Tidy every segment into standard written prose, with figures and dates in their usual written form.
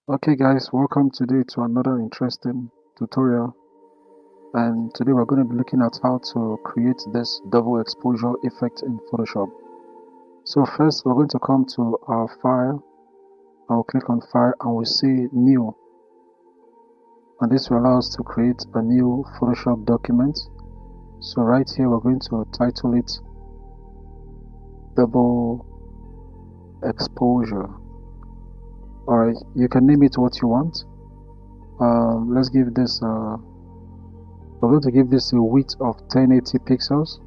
Okay guys, welcome today to another interesting tutorial, and today we're going to be looking at how to create this double exposure effect in Photoshop. So first we're going to come to our file. I'll click on file and we'll see new, and this will allow us to create a new Photoshop document. So right here we're going to title it double exposure. Alright, you can name it what you want. Let's give this we're going to give this a width of 1080 pixels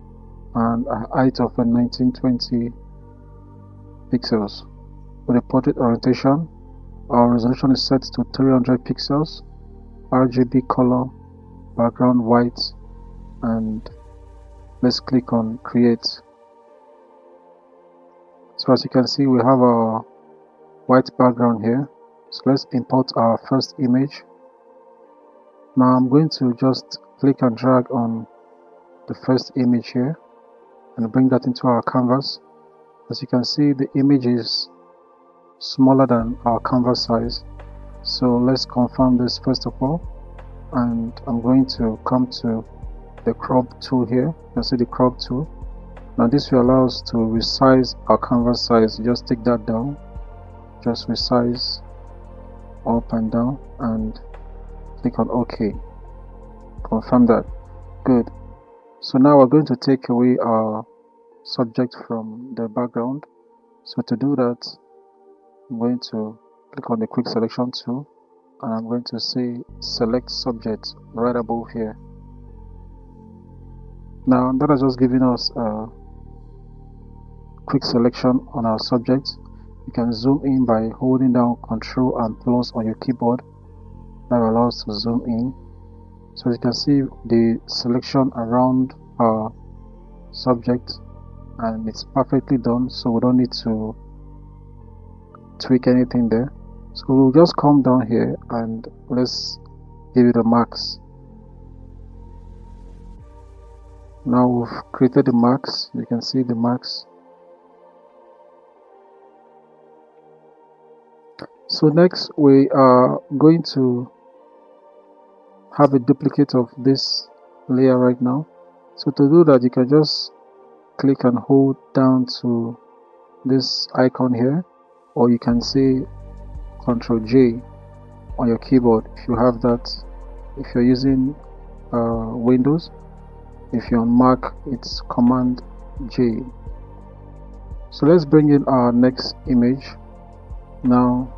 and a height of 1920 pixels. With a portrait orientation, our resolution is set to 300 pixels, RGB color, background white, and let's click on create. So as you can see, we have a white background here. So let's import our first image. Now I'm going to just click and drag on the first image here and bring that into our canvas. As you can see, the image is smaller than our canvas size. So let's confirm this first of all, and I'm going to come to the crop tool here. You can see the crop tool. Now this will allow us to resize our canvas size. Just take that down, just resize up and down and click on OK. Confirm that. Good. So now we're going to take away our subject from the background. So to do that, I'm going to click on the quick selection tool and I'm going to say select subject right above here. Now that has just given us a quick selection on our subject. You can zoom in by holding down Ctrl and plus on your keyboard. That allows us to zoom in. So you can see the selection around our subject and it's perfectly done, so we don't need to tweak anything there. So we'll just come down here and let's give it a max. Now we've created the max. You can see the max. So next we are going to have a duplicate of this layer right now. So to do that, you can just click and hold down to this icon here, or you can say Ctrl J on your keyboard if you have that, if you're using Windows. If you're on Mac, it's Command J. So let's bring in our next image now.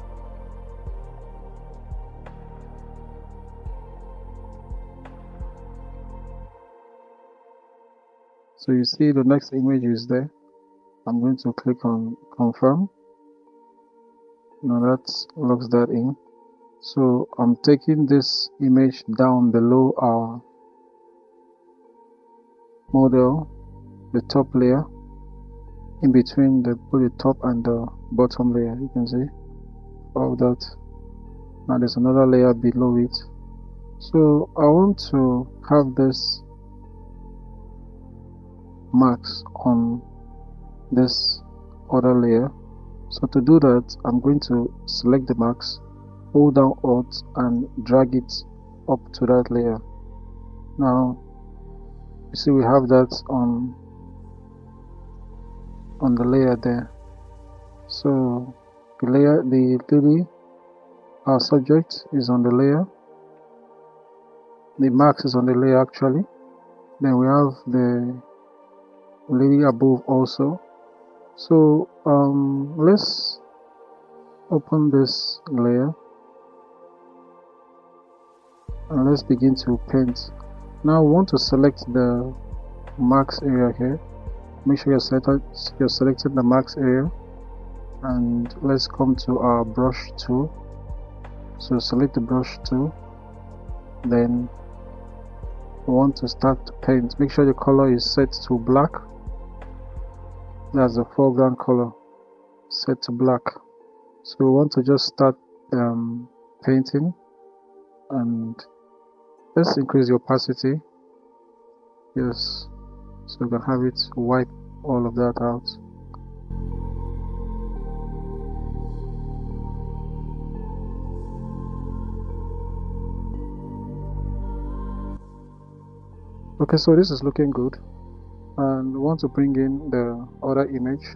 So you see the next image is there. I'm going to click on confirm. Now that locks that in. So I'm taking this image down below our model, the top layer, in between both the top and the bottom layer. You can see all that. Now there's another layer below it. So I want to have this marks on this other layer. So to do that, I'm going to select the marks, hold down Alt and drag it up to that layer. Now you see we have that on the layer there. So the layer, the lily, our subject is on the layer, the marks is on the layer actually, then we have the lily above also. So let's open this layer and let's begin to paint. Now we want to select the marks area here. Make sure you're selecting the marks area, and let's come to our brush tool. So select the brush tool, then we want to start to paint. Make sure the color is set to black. That's the foreground color, set to black. So we want to just start painting, and let's increase the opacity. Yes, so we can have it wipe all of that out. Okay, so this is looking good, and we want to bring in the other image.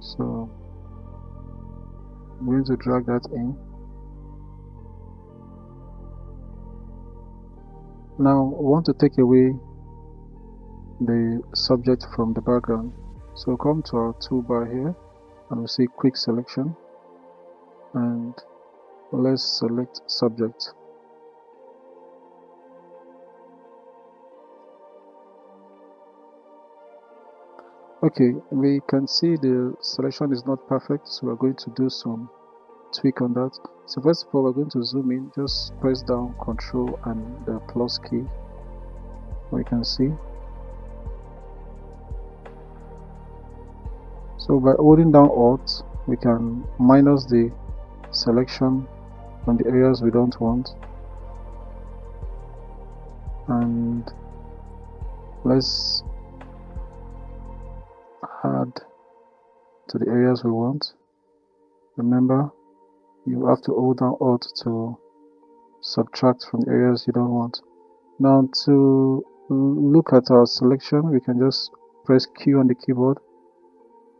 So I'm going to drag that in. Now we want to take away the subject from the background. So come to our toolbar here and we see quick selection, and let's select subject. Okay, we can see the selection is not perfect, so we're going to do some tweak on that. So first of all, we're going to zoom in. Just press down Control and the plus key. We can see. So by holding down Alt, we can minus the selection from the areas we don't want, and let's add to the areas we want. Remember, you have to hold down Alt to subtract from the areas you don't want. Now to look at our selection, we can just press Q on the keyboard.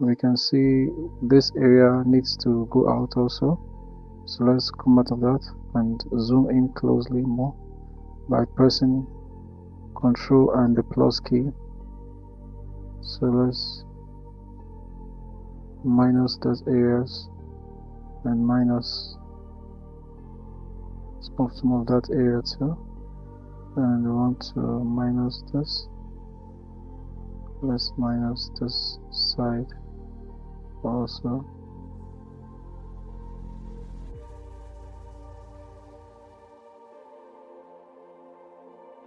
We can see this area needs to go out also. So let's come out of that and zoom in closely more by pressing Control and the plus key. So let's minus those areas and minus some of that area too. And we want to minus this. Let's minus this side also.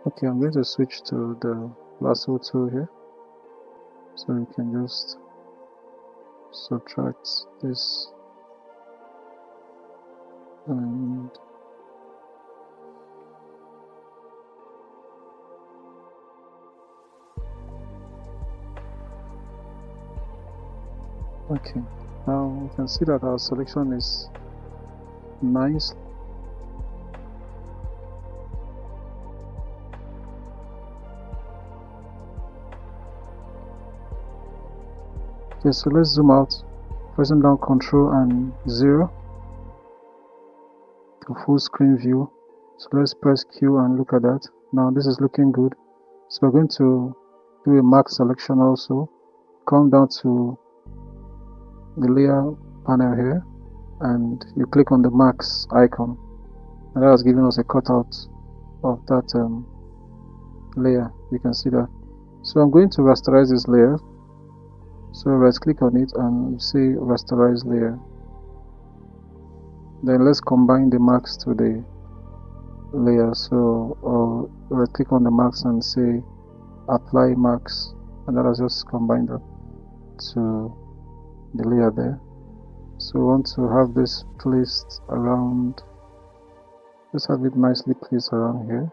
Okay, I'm going to switch to the lasso tool here, so we can just subtract this and okay, now we can see that our selection is nice. Okay, so let's zoom out, pressing down Control and 0 to full screen view. So let's press Q and look at that. Now this is looking good. So we're going to do a mask selection also. Come down to the layer panel here and you click on the mask icon, and that has given us a cutout of that layer. You can see that. So I'm going to rasterize this layer. So right click on it and say rasterize layer. Then let's combine the marks to the layer. So right click on the marks and say apply marks, and that has just combined that to the layer there. So we want to have this placed around, just have it nicely placed around here,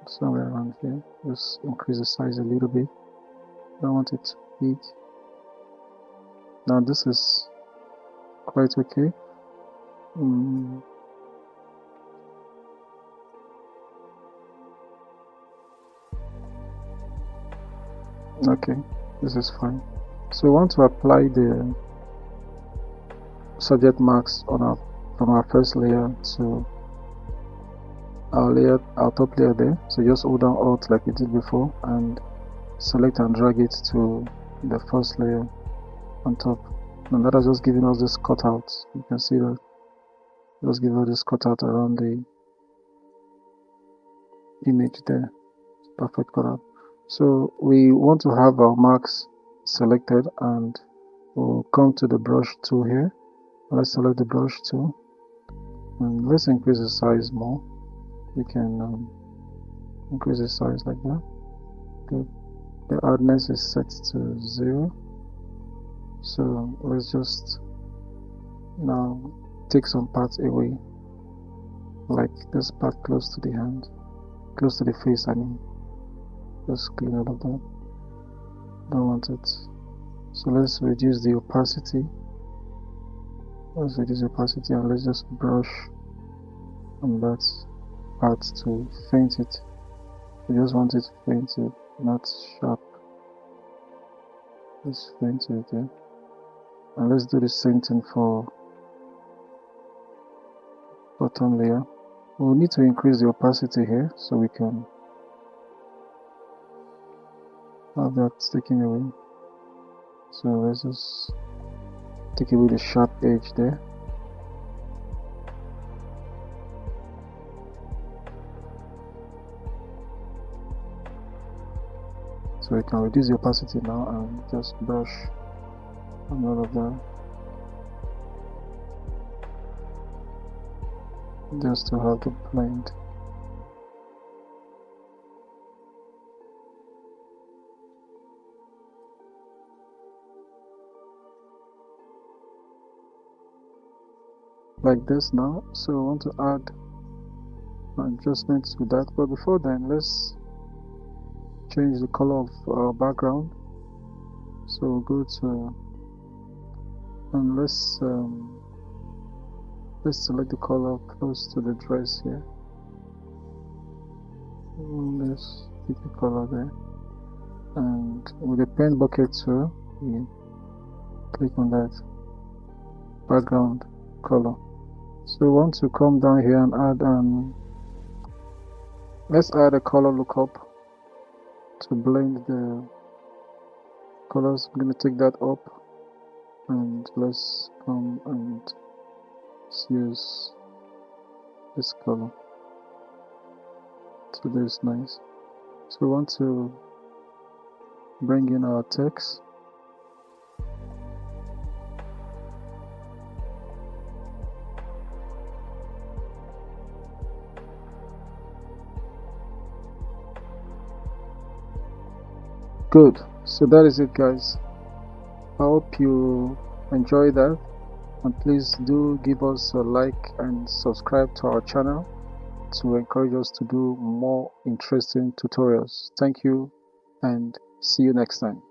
somewhere around here. Just increase the size a little bit. Don't want it too big. Now this is quite okay. Okay, this is fine. So we want to apply the subject marks on from our first layer to our top layer there. So just hold down Alt like we did before and select and drag it to the first layer on top, and that has just given us this cutout. You can see that just give us this cutout around the image there. Perfect cutout. So we want to have our marks selected, and we'll come to the brush tool here. Let's select the brush tool and let's increase the size more. We can increase the size like that. Good. The hardness is set to 0. So let's just now take some parts away, like this part close to the hand, close to the face, I mean. Just clean all of that. Don't want it. So let's reduce the opacity. Let's reduce the opacity and let's just brush on that part to faint it. We just want it fainted, not sharp. Let's faint it there. And let's do the same thing for bottom layer. We'll need to increase the opacity here so we can have that taken away. So let's just take away the sharp edge there. So we can reduce the opacity now and just brush on all of that. Just to have the blend. Like this now. So I want to add adjustments to that, but before then let's change the color of our background. So we'll go to and let's select the color close to the dress here. Let's pick the color there, and with the pen bucket tool, we click on that background color. So we want to come down here and add let's add a color lookup to blend the colors. I'm going to take that up, and let's come and use this color. So this is nice. So we want to bring in our text. Good. So that is it, guys. I hope you enjoy that, and please do give us a like and subscribe to our channel to encourage us to do more interesting tutorials. Thank you, and see you next time.